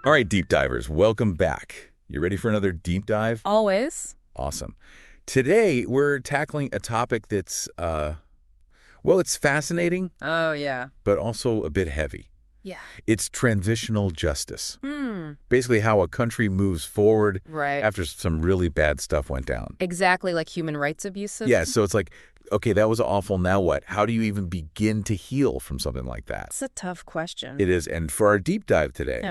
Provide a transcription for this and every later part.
All right, deep divers, welcome back. You ready for another deep dive? Always. Awesome. Today, we're tackling a topic that's, well, it's fascinating. Oh, yeah. But also a bit heavy. Yeah. It's transitional justice. Basically how a country moves forward after some really bad stuff went down. Exactly, like human rights abuses? Yeah, so it's like, okay, that was awful, now what? How do you even begin to heal from something like that? It's a tough question. It is, and for our deep dive today,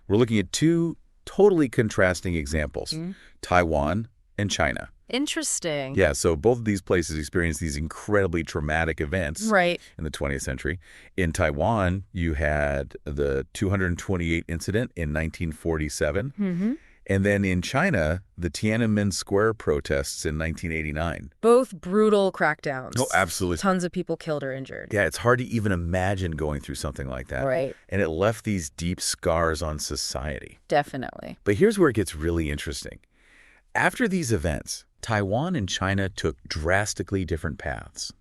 we're looking at two totally contrasting examples, Taiwan and China. Interesting. Yeah, so both of these places experienced these incredibly traumatic events in the 20th century. In Taiwan, you had the 228 incident in 1947. And then in China, the Tiananmen Square protests in 1989. Both brutal crackdowns. Oh, absolutely. Tons of people killed or injured. Yeah, it's hard to even imagine going through something like that. Right. And it left these deep scars on society. Definitely. But here's where it gets really interesting. After these events, Taiwan and China took drastically different paths.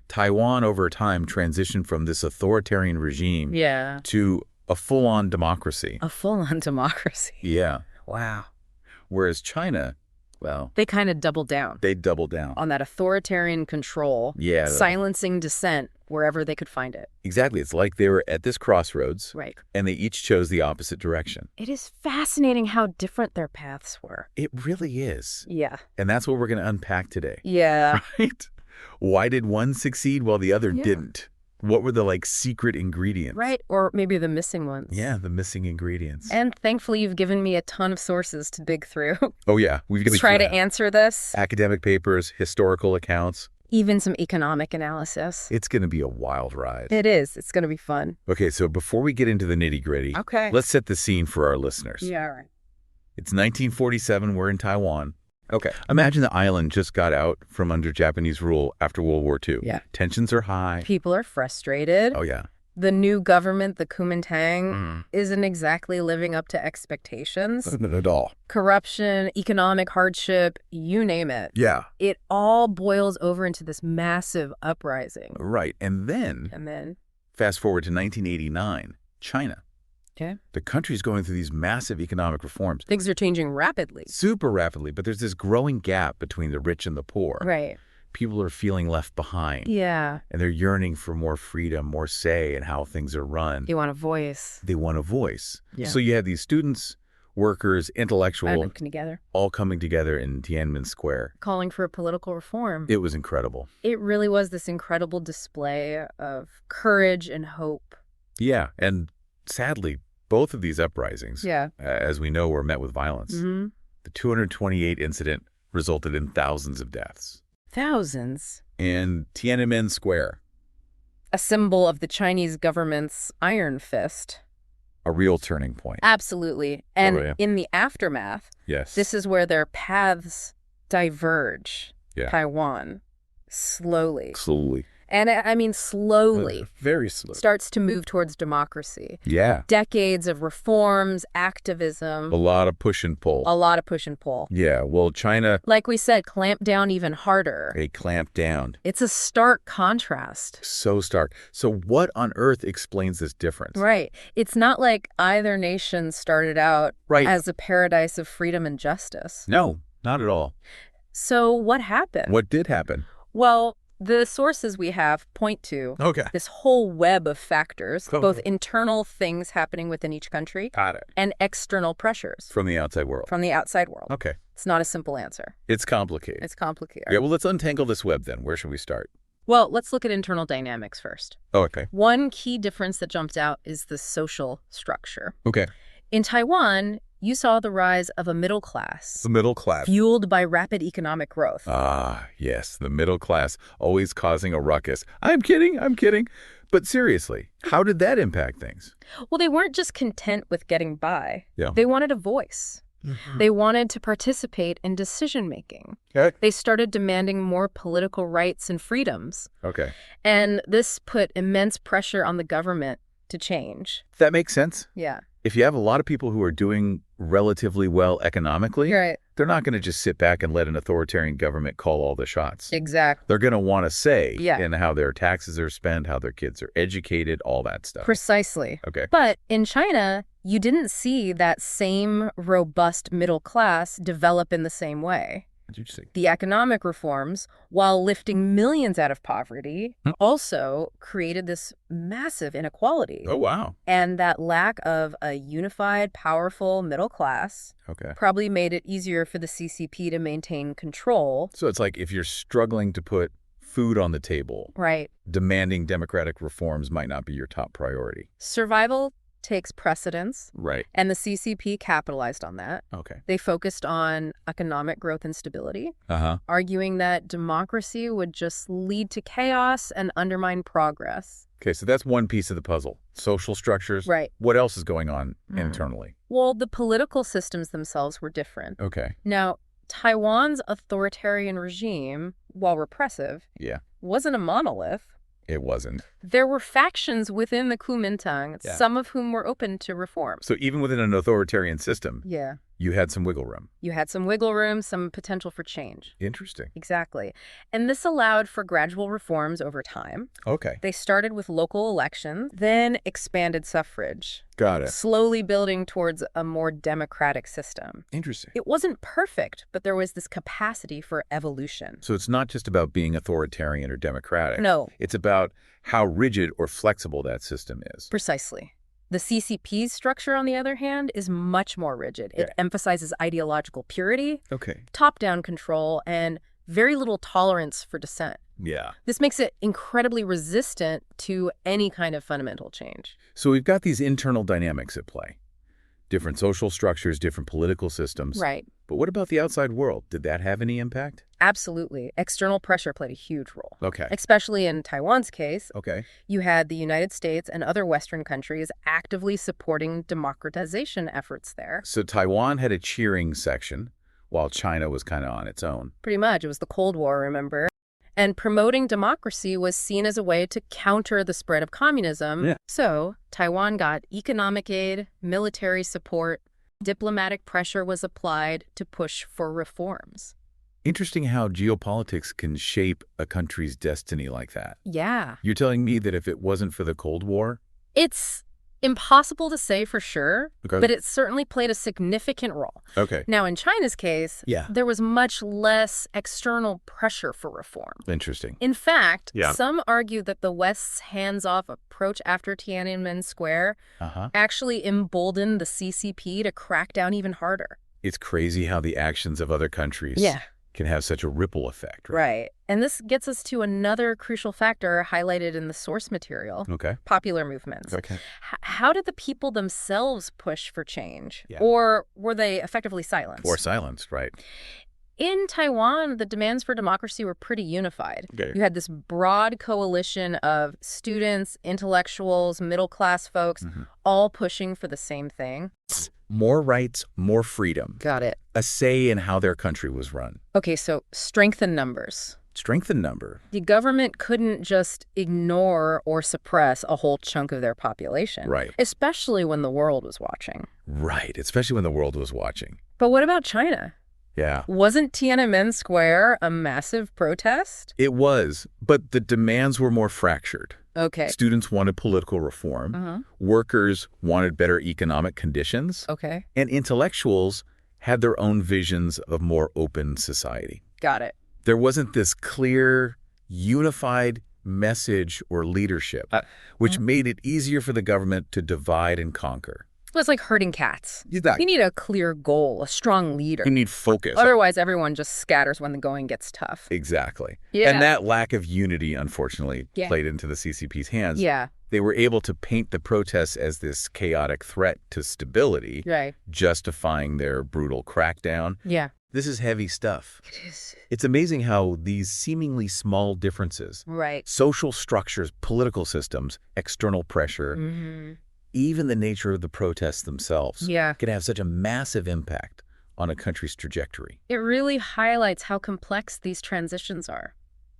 Taiwan, over time, transitioned from this authoritarian regime to a full-on democracy. A full-on democracy. Yeah. Wow. Whereas China, well... They kind of doubled down. They doubled down. On that authoritarian control. Yeah. Silencing dissent wherever they could find it. Exactly. It's like they were at this crossroads. Right. And they each chose the opposite direction. It is fascinating how different their paths were. It really is. Yeah. And that's what we're going to unpack today. Yeah. Right? Why did one succeed while the other didn't? What were the, secret ingredients? Right, or maybe the missing ones. Yeah, the missing ingredients. And thankfully, you've given me a ton of sources to dig through. Oh, yeah. We've got to try to answer this. Academic papers, historical accounts. Even some economic analysis. It's going to be a wild ride. It is. It's going to be fun. Okay, so before we get into the nitty-gritty, let's set the scene for our listeners. Yeah, all right. It's 1947. We're in Taiwan. Okay. Imagine the island just got out from under Japanese rule after World War II. Yeah. Tensions are high. People are frustrated. Oh, yeah. The new government, the Kuomintang, isn't exactly living up to expectations. Not at all. Corruption, economic hardship, you name it. Yeah. It all boils over into this massive uprising. Right. And then fast forward to 1989, China. Okay. The country's going through these massive economic reforms. Things are changing rapidly. Super rapidly, but there's this growing gap between the rich and the poor. Right. People are feeling left behind. Yeah. And they're yearning for more freedom, more say in how things are run. They want a voice. They want a voice. Yeah. So you had these students, workers, intellectuals, all coming together in Tiananmen Square. Calling for a political reform. It was incredible. It really was this incredible display of courage and hope. Yeah, and sadly, both of these uprisings, as we know, were met with violence. The 228 incident resulted in thousands of deaths. Thousands? And Tiananmen Square. A symbol of the Chinese government's iron fist. A real turning point. Absolutely. And in the aftermath, this is where their paths diverge. Taiwan. Slowly. And I mean slowly. Very slow. Starts to move towards democracy. Yeah. Decades of reforms, activism. A lot of push and pull. A lot of push and pull. Yeah, well, China... Like we said, clamped down even harder. They clamped down. It's a stark contrast. So stark. So what on earth explains this difference? Right. It's not like either nation started out as a paradise of freedom and justice. No, not at all. So what happened? What did happen? Well... The sources we have point to this whole web of factors, both internal things happening within each country and external pressures. From the outside world. From the outside world. Okay. It's not a simple answer. It's complicated. It's complicated. Yeah, well, let's untangle this web then. Where should we start? Well, let's look at internal dynamics first. Oh, okay. One key difference that jumped out is the social structure. Okay. In Taiwan, you saw the rise of a middle class. The middle class. Fueled by rapid economic growth. Ah, yes, the middle class, always causing a ruckus. I'm kidding. But seriously, how did that impact things? Well, they weren't just content with getting by. Yeah. They wanted a voice. They wanted to participate in decision-making. Okay. They started demanding more political rights and freedoms. Okay. And this put immense pressure on the government to change. That makes sense. Yeah. if you have a lot of people who are doing relatively well economically, they're not going to just sit back and let an authoritarian government call all the shots. Exactly. They're going to want to say in how their taxes are spent, how their kids are educated, all that stuff. Precisely. Okay. But in China, you didn't see that same robust middle class develop in the same way. Interesting. The economic reforms, while lifting millions out of poverty, also created this massive inequality. Oh, wow. And that lack of a unified, powerful middle class probably made it easier for the CCP to maintain control. So it's like if you're struggling to put food on the table, demanding democratic reforms might not be your top priority. Survival takes precedence. Right. And the CCP capitalized on that. Okay. They focused on economic growth and stability, arguing that democracy would just lead to chaos and undermine progress. Okay, so that's one piece of the puzzle. Social structures. Right. What else is going on internally? Well, the political systems themselves were different. Okay. Now, Taiwan's authoritarian regime, while repressive, wasn't a monolith. It wasn't. There were factions within the Kuomintang, some of whom were open to reform. So even within an authoritarian system, you had some wiggle room. You had some wiggle room, some potential for change. Interesting. Exactly. And this allowed for gradual reforms over time. Okay. They started with local elections, then expanded suffrage. Got it. Slowly building towards a more democratic system. Interesting. It wasn't perfect, but there was this capacity for evolution. So it's not just about being authoritarian or democratic. No. It's about how rigid or flexible that system is. Precisely. The CCP's structure, on the other hand, is much more rigid. It emphasizes ideological purity, top-down control, and very little tolerance for dissent. Yeah. This makes it incredibly resistant to any kind of fundamental change. So we've got these internal dynamics at play. Different social structures, different political systems. Right. But what about the outside world? Did that have any impact? Absolutely. External pressure played a huge role. Okay. Especially in Taiwan's case. Okay. You had the United States and other Western countries actively supporting democratization efforts there. So Taiwan had a cheering section, while China was kind of on its own. Pretty much. It was the Cold War, remember? And promoting democracy was seen as a way to counter the spread of communism. Yeah. So Taiwan got economic aid, military support, diplomatic pressure was applied to push for reforms. Interesting how geopolitics can shape a country's destiny like that. Yeah. You're telling me that if it wasn't for the Cold War? It's impossible to say for sure, but it certainly played a significant role. Okay. Now, in China's case, there was much less external pressure for reform. Interesting. In fact, some argue that the West's hands-off approach after Tiananmen Square actually emboldened the CCP to crack down even harder. It's crazy how the actions of other countries can have such a ripple effect. Right. And this gets us to another crucial factor highlighted in the source material. Popular movements. How did the people themselves push for change? Or were they effectively silenced? Or silenced, right. In Taiwan, the demands for democracy were pretty unified. You had this broad coalition of students, intellectuals, middle-class folks, all pushing for the same thing. More rights, more freedom. Got it. A say in how their country was run. Okay, so strength in numbers. Strength in number. The government couldn't just ignore or suppress a whole chunk of their population. Right. Especially when the world was watching. Right, especially when the world was watching. But what about China? Yeah. Wasn't Tiananmen Square a massive protest? It was, but the demands were more fractured. Okay. Students wanted political reform. Workers wanted better economic conditions. Okay. And intellectuals had their own visions of more open society. Got it. There wasn't this clear, unified message or leadership, which made it easier for the government to divide and conquer. Well, it's like herding cats. Exactly. You need a clear goal, a strong leader. You need focus. Otherwise, everyone just scatters when the going gets tough. Exactly. Yeah. And that lack of unity, unfortunately, played into the CCP's hands. Yeah. They were able to paint the protests as this chaotic threat to stability, justifying their brutal crackdown. Yeah. This is heavy stuff. It is. It's amazing how these seemingly small differences, social structures, political systems, external pressure, even the nature of the protests themselves can have such a massive impact on a country's trajectory. It really highlights how complex these transitions are.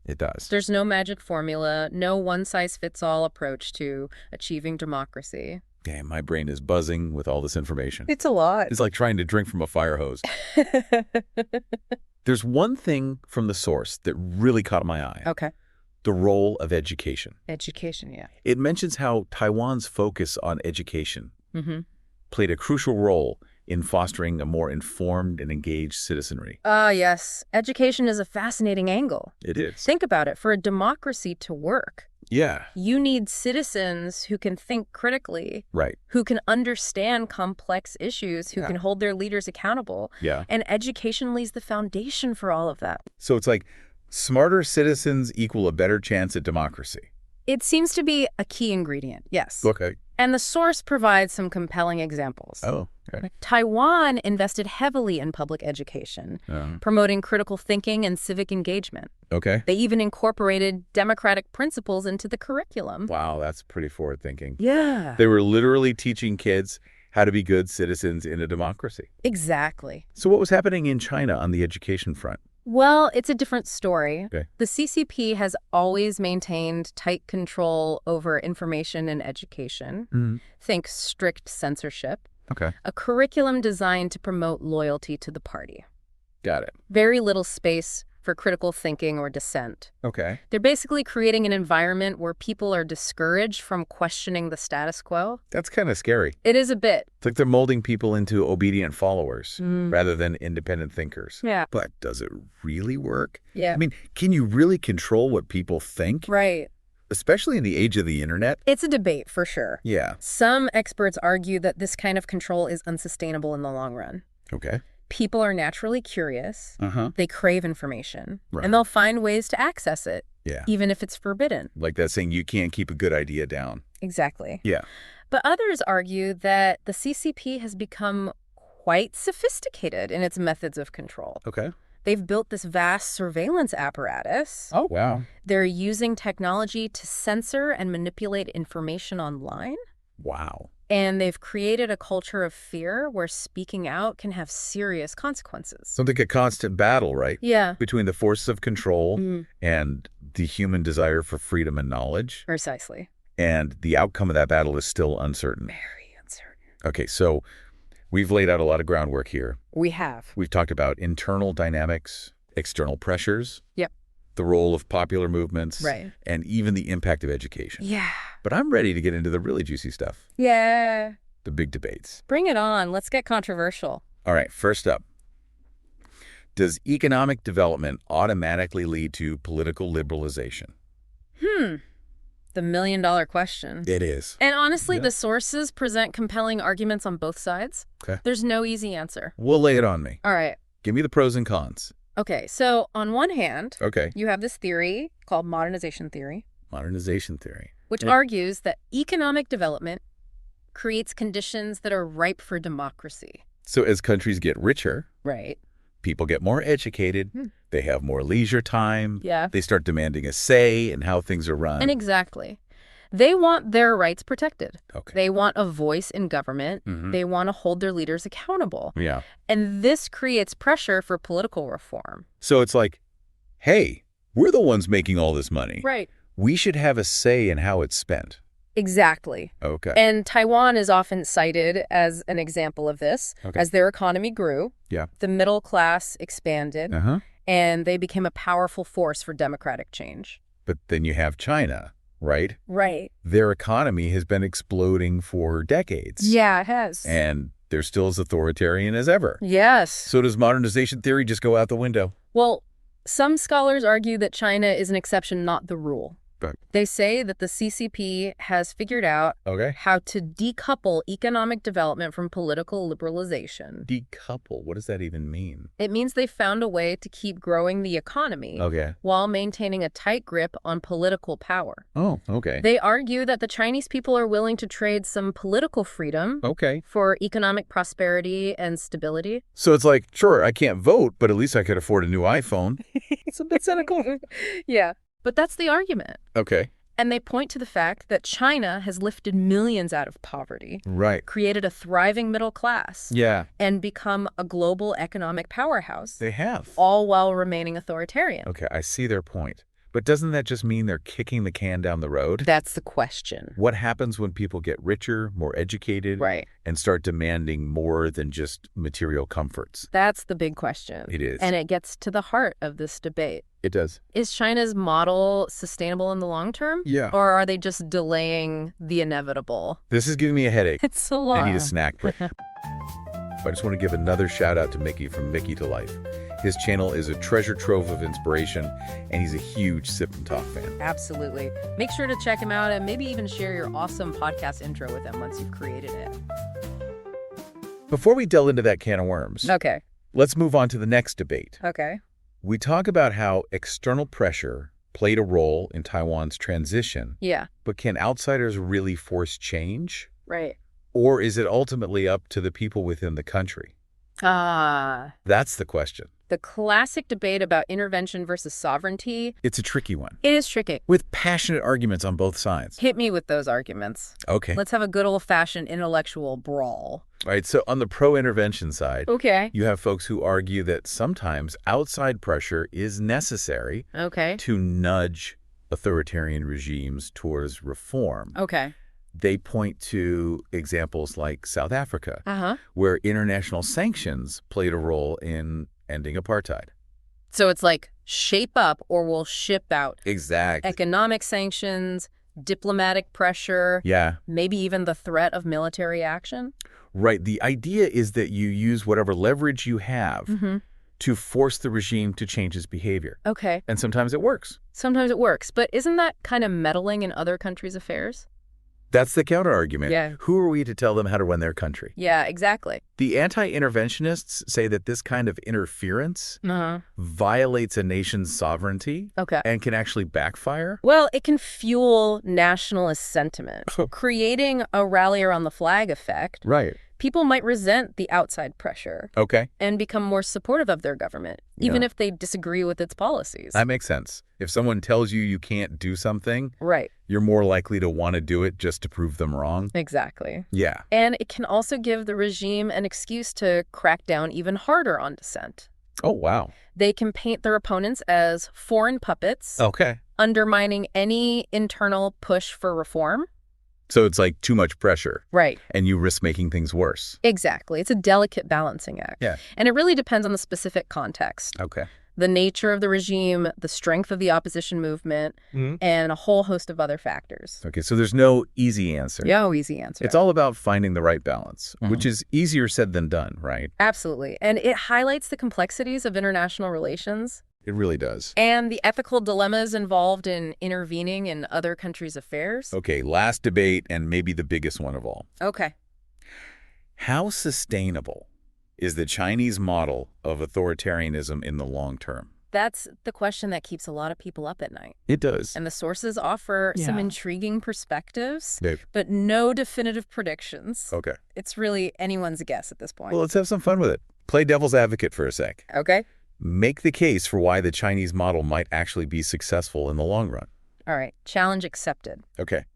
It does. There's no magic formula, no one-size-fits-all approach to achieving democracy. Damn, my brain is buzzing with all this information. It's a lot. It's like trying to drink from a fire hose. There's one thing from the source that really caught my eye. Okay. The role of education. Education, yeah. It mentions how Taiwan's focus on education played a crucial role in fostering a more informed and engaged citizenry. Yes. Education is a fascinating angle. It is. Think about it. For a democracy to work, yeah, you need citizens who can think critically, right, who can understand complex issues, who can hold their leaders accountable. Yeah. And education lays the foundation for all of that. So it's like smarter citizens equal a better chance at democracy. It seems to be a key ingredient, yes. Okay. And the source provides some compelling examples. Oh, okay. Taiwan invested heavily in public education, promoting critical thinking and civic engagement. Okay. They even incorporated democratic principles into the curriculum. Wow, that's pretty forward-thinking. Yeah. They were literally teaching kids how to be good citizens in a democracy. Exactly. So what was happening in China on the education front? Well, it's a different story. Okay. The CCP has always maintained tight control over information and education. Think strict censorship. Okay. A curriculum designed to promote loyalty to the party. Got it. Very little space for critical thinking or dissent. Okay. They're basically creating an environment where people are discouraged from questioning the status quo. That's kind of scary. It is a bit. It's like they're molding people into obedient followers rather than independent thinkers. Yeah. But does it really work? Yeah. I mean, can you really control what people think? Right. Especially in the age of the internet? It's a debate, for sure. Yeah. Some experts argue that this kind of control is unsustainable in the long run. Okay. People are naturally curious. They crave information. Right. And they'll find ways to access it. Yeah. Even if it's forbidden. Like that saying, you can't keep a good idea down. Exactly. Yeah. But others argue that the CCP has become quite sophisticated in its methods of control. Okay. They've built this vast surveillance apparatus. Oh, wow. They're using technology to censor and manipulate information online. Wow. And they've created a culture of fear where speaking out can have serious consequences. Something like a constant battle, right? Yeah. Between the forces of control and the human desire for freedom and knowledge. Precisely. And the outcome of that battle is still uncertain. Very uncertain. Okay, so we've laid out a lot of groundwork here. We have. We've talked about internal dynamics, external pressures. Yep. The role of popular movements. Right. And even the impact of education. Yeah. But I'm ready to get into the really juicy stuff. Yeah. The big debates. Bring it on. Let's get controversial. All right, first up. Does economic development automatically lead to political liberalization? The million-dollar question. It is. And honestly, the sources present compelling arguments on both sides. Okay. There's no easy answer. Well, lay it on me. All right. Give me the pros and cons. Okay, so on one hand, Okay. you have this theory called modernization theory, Modernization theory. which argues that economic development creates conditions that are ripe for democracy. So as countries get richer, Right. people get more educated, they have more leisure time, Yeah. they start demanding a say in how things are run. And exactly. They want their rights protected. Okay. They want a voice in government. They want to hold their leaders accountable. Yeah. And this creates pressure for political reform. So it's like, hey, we're the ones making all this money. Right. We should have a say in how it's spent. Exactly. Okay. And Taiwan is often cited as an example of this. Okay. As their economy grew, Yeah. the middle class expanded, and they became a powerful force for democratic change. But then you have China, right? Right. Their economy has been exploding for decades. Yeah, it has. And they're still as authoritarian as ever. Yes. So does modernization theory just go out the window? Well, some scholars argue that China is an exception, not the rule. But They say that the CCP has figured out okay. how to decouple economic development from political liberalization. Decouple. What does that even mean? It means they found a way to keep growing the economy Okay. while maintaining a tight grip on political power. Oh, okay. They argue that the Chinese people are willing to trade some political freedom Okay. for economic prosperity and stability. So it's like, sure, I can't vote, but at least I could afford a new iPhone. It's a bit cynical. Yeah. But that's the argument. Okay. And they point to the fact that China has lifted millions out of poverty, Right. created a thriving middle class, Yeah. and become a global economic powerhouse, They have. all while remaining authoritarian. Okay, I see their point. But doesn't that just mean they're kicking the can down the road? That's the question. What happens when people get richer, more educated, and start demanding more than just material comforts? That's the big question. It is. And it gets to the heart of this debate. It does. Is China's model sustainable in the long term? Yeah. Or are they just delaying the inevitable? This is giving me a headache. It's a lot. I need a snack break. I just want to give another shout out to Micky from Mickytolife. His channel is a treasure trove of inspiration, and he's a huge Sip&Talk fan. Absolutely. Make sure to check him out and maybe even share your awesome podcast intro with him once you've created it. Before we delve into that can of worms, let's move on to the next debate. We talk about how external pressure played a role in Taiwan's transition. But can outsiders really force change? Or is it ultimately up to the people within the country? That's the question. The classic debate about intervention versus sovereignty. It's a tricky one. It is tricky. With passionate arguments on both sides. Hit me with those arguments. Okay. Let's have a good old-fashioned intellectual brawl. All right, so on the pro-intervention side, you have folks who argue that sometimes outside pressure is necessary to nudge authoritarian regimes towards reform. They point to examples like South Africa, where international sanctions played a role in ending apartheid. So it's like shape up or we'll ship out. Exactly. Economic sanctions, diplomatic pressure, maybe even the threat of military action. Right. The idea is that you use whatever leverage you have to force the regime to change its behavior. And sometimes it works. Sometimes it works. But isn't that kind of meddling in other countries' affairs? That's the counter-argument. Who are we to tell them how to run their country? Exactly. The anti-interventionists say that this kind of interference violates a nation's sovereignty and can actually backfire. Well, it can fuel nationalist sentiment, creating a rally around the flag effect. People might resent the outside pressure and become more supportive of their government, even if they disagree with its policies. That makes sense. If someone tells you you can't do something, you're more likely to want to do it just to prove them wrong. Exactly. Yeah. And it can also give the regime an excuse to crack down even harder on dissent. Oh, wow. They can paint their opponents as foreign puppets, undermining any internal push for reform. So it's like too much pressure. And you risk making things worse. Exactly. It's a delicate balancing act. And it really depends on the specific context. The nature of the regime, the strength of the opposition movement, and a whole host of other factors. So there's no easy answer. No easy answer. It's all about finding the right balance, which is easier said than done, right? Absolutely. And it highlights the complexities of international relations. It really does. And the ethical dilemmas involved in intervening in other countries' affairs. Last debate and maybe the biggest one of all. How sustainable is the Chinese model of authoritarianism in the long term? That's the question that keeps a lot of people up at night. It does. And the sources offer some intriguing perspectives, but no definitive predictions. It's really anyone's guess at this point. Well, let's have some fun with it. Play devil's advocate for a sec. Make the case for why the Chinese model might actually be successful in the long run. All right. Challenge accepted.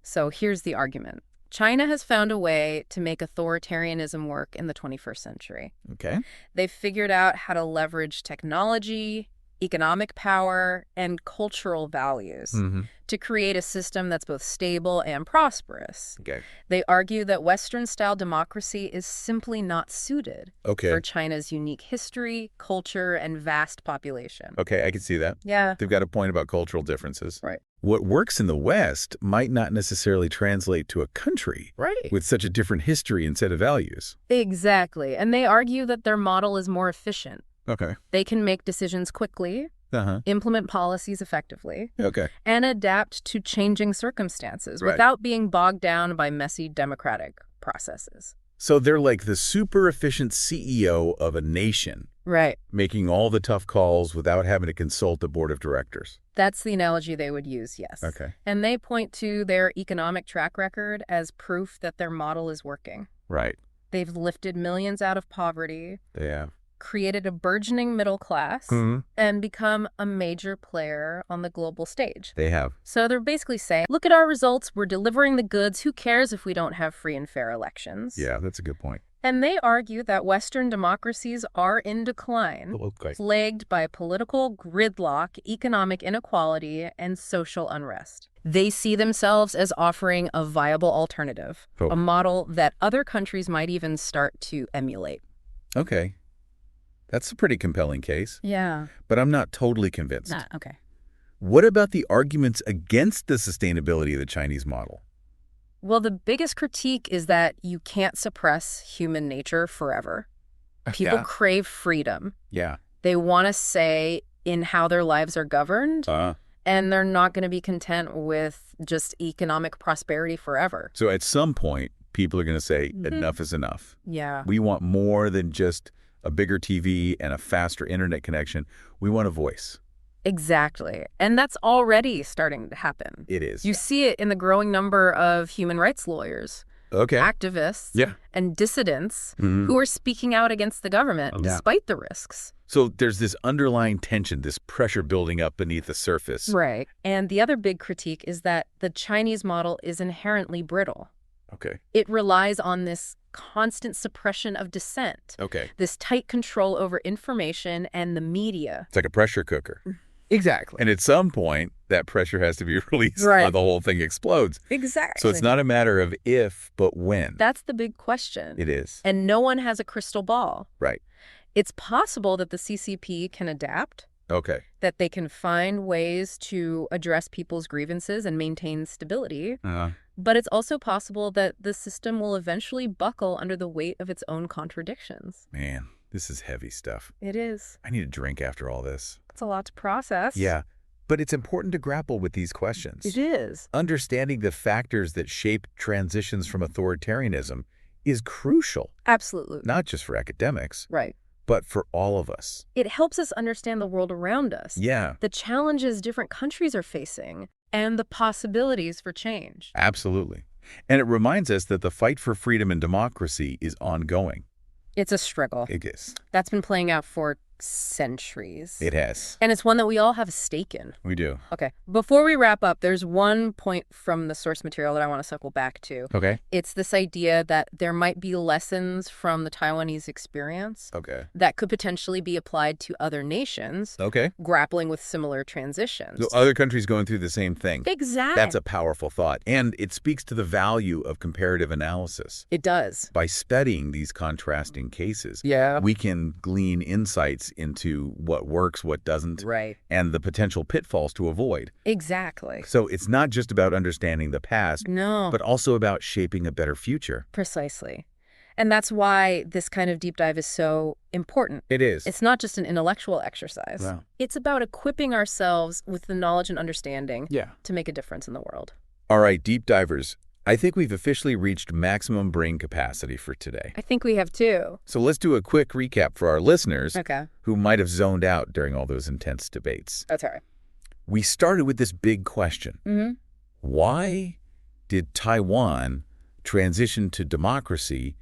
So here's the argument. China has found a way to make authoritarianism work in the 21st century. They've figured out how to leverage technology, economic power, and cultural values to create a system that's both stable and prosperous. They argue that Western-style democracy is simply not suited for China's unique history, culture, and vast population. I can see that. They've got a point about cultural differences. What works in the West might not necessarily translate to a country with such a different history and set of values. Exactly. And they argue that their model is more efficient. They can make decisions quickly, implement policies effectively, and adapt to changing circumstances without being bogged down by messy democratic processes. So they're like the super efficient CEO of a nation. Making all the tough calls without having to consult the board of directors. That's the analogy they would use, yes. And they point to their economic track record as proof that their model is working. They've lifted millions out of poverty. They have. Created a burgeoning middle class, and become a major player on the global stage. They have. So they're basically saying, look at our results. We're delivering the goods. Who cares if we don't have free and fair elections? Yeah, that's a good point. And they argue that Western democracies are in decline, plagued by political gridlock, economic inequality, and social unrest. They see themselves as offering a viable alternative, a model that other countries might even start to emulate. Okay. That's a pretty compelling case. Yeah. But I'm not totally convinced. Okay. What about the arguments against the sustainability of the Chinese model? Well, the biggest critique is that you can't suppress human nature forever. People crave freedom. Yeah. They want to say in how their lives are governed, and they're not going to be content with just economic prosperity forever. So at some point, people are going to say, enough is enough. Yeah. We want more than just a bigger TV and a faster internet connection. We want a voice. Exactly. And that's already starting to happen. It is. You see it in the growing number of human rights lawyers, activists, and dissidents who are speaking out against the government despite the risks. So there's this underlying tension, this pressure building up beneath the surface. Right. And the other big critique is that the Chinese model is inherently brittle. Okay. It relies on this constant suppression of dissent. Okay. This tight control over information and the media. It's like a pressure cooker. Exactly. And at some point, that pressure has to be released or the whole thing explodes. Exactly. So it's not a matter of if, but when. That's the big question. It is. And no one has a crystal ball. Right. It's possible that the CCP can adapt. Okay. That they can find ways to address people's grievances and maintain stability. But it's also possible that the system will eventually buckle under the weight of its own contradictions. Man, this is heavy stuff. It is. I need a drink after all this. It's a lot to process. Yeah, but it's important to grapple with these questions. It is. Understanding the factors that shape transitions from authoritarianism is crucial. Absolutely. Not just for academics. Right. But for all of us. It helps us understand the world around us. Yeah. The challenges different countries are facing and the possibilities for change. Absolutely. And it reminds us that the fight for freedom and democracy is ongoing. It's a struggle. It is. That's been playing out for centuries. It has. And it's one that we all have a stake in. We do. Okay. Before we wrap up, there's one point from the source material that I want to circle back to. Okay. It's this idea that there might be lessons from the Taiwanese experience that could potentially be applied to other nations grappling with similar transitions. So other countries going through the same thing. Exactly. That's a powerful thought. And it speaks to the value of comparative analysis. It does. By studying these contrasting cases, we can glean insights into what works, what doesn't, and the potential pitfalls to avoid. Exactly. So it's not just about understanding the past, but also about shaping a better future. Precisely. And that's why this kind of deep dive is so important. It is. It's not just an intellectual exercise. Wow. It's about equipping ourselves with the knowledge and understanding to make a difference in the world. All right, deep divers. I think we've officially reached maximum brain capacity for today. I think we have too. So let's do a quick recap for our listeners who might have zoned out during all those intense debates. That's all right. We started with this big question. Why did Taiwan transition to democracy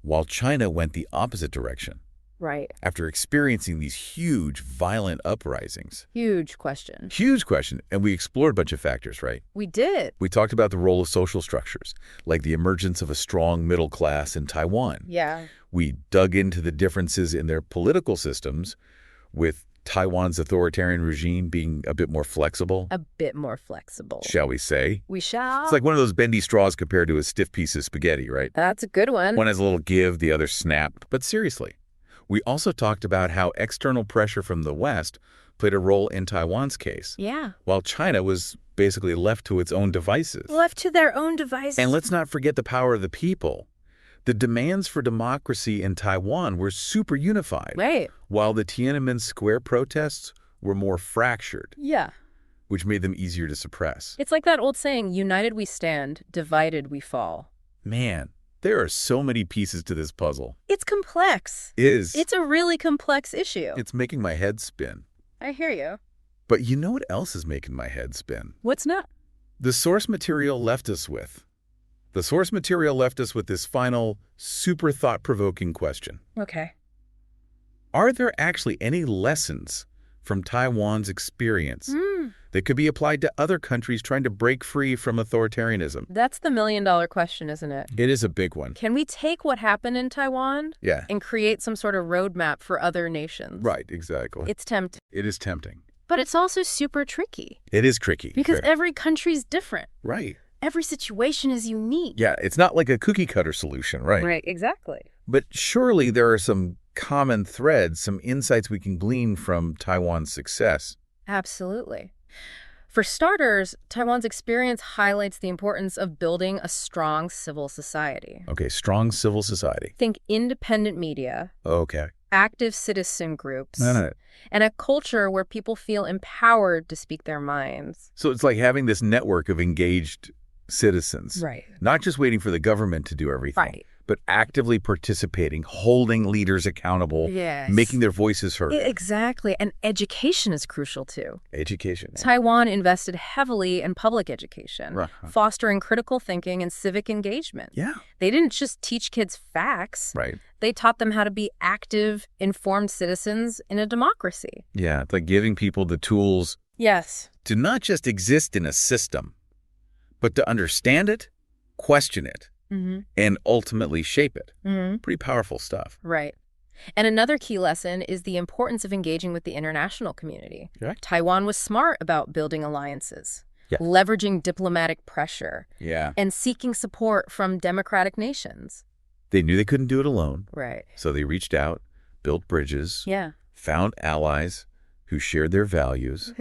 while China went the opposite direction? Right. After experiencing these huge, violent uprisings. Huge question. Huge question. And we explored a bunch of factors, right? We did. We talked about the role of social structures, like the emergence of a strong middle class in Taiwan. Yeah. We dug into the differences in their political systems, with Taiwan's authoritarian regime being a bit more flexible. A bit more flexible. Shall we say? We shall. It's like one of those bendy straws compared to a stiff piece of spaghetti, right? That's a good one. One has a little give, the other snapped. But seriously. We also talked about how external pressure from the West played a role in Taiwan's case. Yeah. While China was basically left to its own devices. Left to their own devices. And let's not forget the power of the people. The demands for democracy in Taiwan were super unified. Right. While the Tiananmen Square protests were more fractured. Yeah. Which made them easier to suppress. It's like that old saying, united we stand, divided we fall. Man. There are so many pieces to this puzzle. It's complex. It's a really complex issue. It's making my head spin. I hear you. But you know what else is making my head spin? What's not? The source material left us with. The source material left us with this final, super thought-provoking question. Okay. Are there actually any lessons from Taiwan's experience that could be applied to other countries trying to break free from authoritarianism? That's the million-dollar question, isn't it? It is a big one. Can we take what happened in Taiwan and create some sort of roadmap for other nations? Right, exactly. It's tempting. It is tempting. But it's also super tricky. It is tricky. Because every country's different. Right. Every situation is unique. Yeah, it's not like a cookie-cutter solution, right? Right, exactly. But surely there are some common threads, some insights we can glean from Taiwan's success. Absolutely. For starters, Taiwan's experience highlights the importance of building a strong civil society. Okay, strong civil society. Think independent media. Okay. Active citizen groups. No. And a culture where people feel empowered to speak their minds. So it's like having this network of engaged citizens. Right. Not just waiting for the government to do everything. Right. But actively participating, holding leaders accountable, making their voices heard. Exactly. And education is crucial, too. Education. Taiwan invested heavily in public education, fostering critical thinking and civic engagement. Yeah. They didn't just teach kids facts. Right. They taught them how to be active, informed citizens in a democracy. Yeah, it's like giving people the tools to not just exist in a system, but to understand it, question it, and ultimately shape it. Pretty powerful stuff. Right. And another key lesson is the importance of engaging with the international community. Taiwan was smart about building alliances, leveraging diplomatic pressure, and seeking support from democratic nations. They knew they couldn't do it alone. Right. So they reached out, built bridges, found allies who shared their values.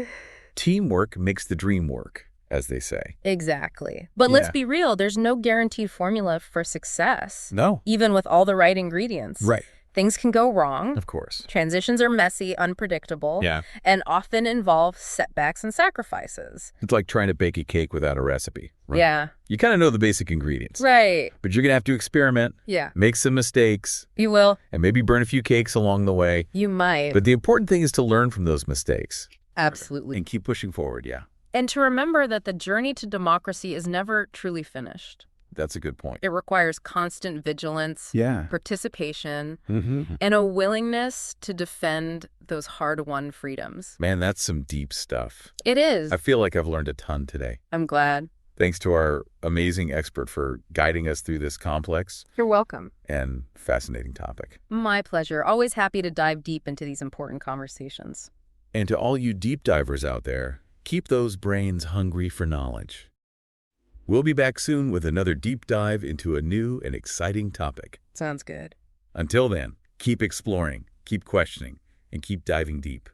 Teamwork makes the dream work, as they say. Exactly. But let's be real, there's no guaranteed formula for success. No. Even with all the right ingredients. Right. Things can go wrong. Of course. Transitions are messy, unpredictable, and often involve setbacks and sacrifices. It's like trying to bake a cake without a recipe. Right? Yeah. You kind of know the basic ingredients. Right. But you're going to have to experiment. Yeah. Make some mistakes. You will. And maybe burn a few cakes along the way. You might. But the important thing is to learn from those mistakes. Absolutely. And keep pushing forward, And to remember that the journey to democracy is never truly finished. That's a good point. It requires constant vigilance, participation, and a willingness to defend those hard-won freedoms. Man, that's some deep stuff. It is. I feel like I've learned a ton today. I'm glad. Thanks to our amazing expert for guiding us through this complex. You're welcome. And fascinating topic. My pleasure. Always happy to dive deep into these important conversations. And to all you deep divers out there, keep those brains hungry for knowledge. We'll be back soon with another deep dive into a new and exciting topic. Sounds good. Until then, keep exploring, keep questioning, and keep diving deep.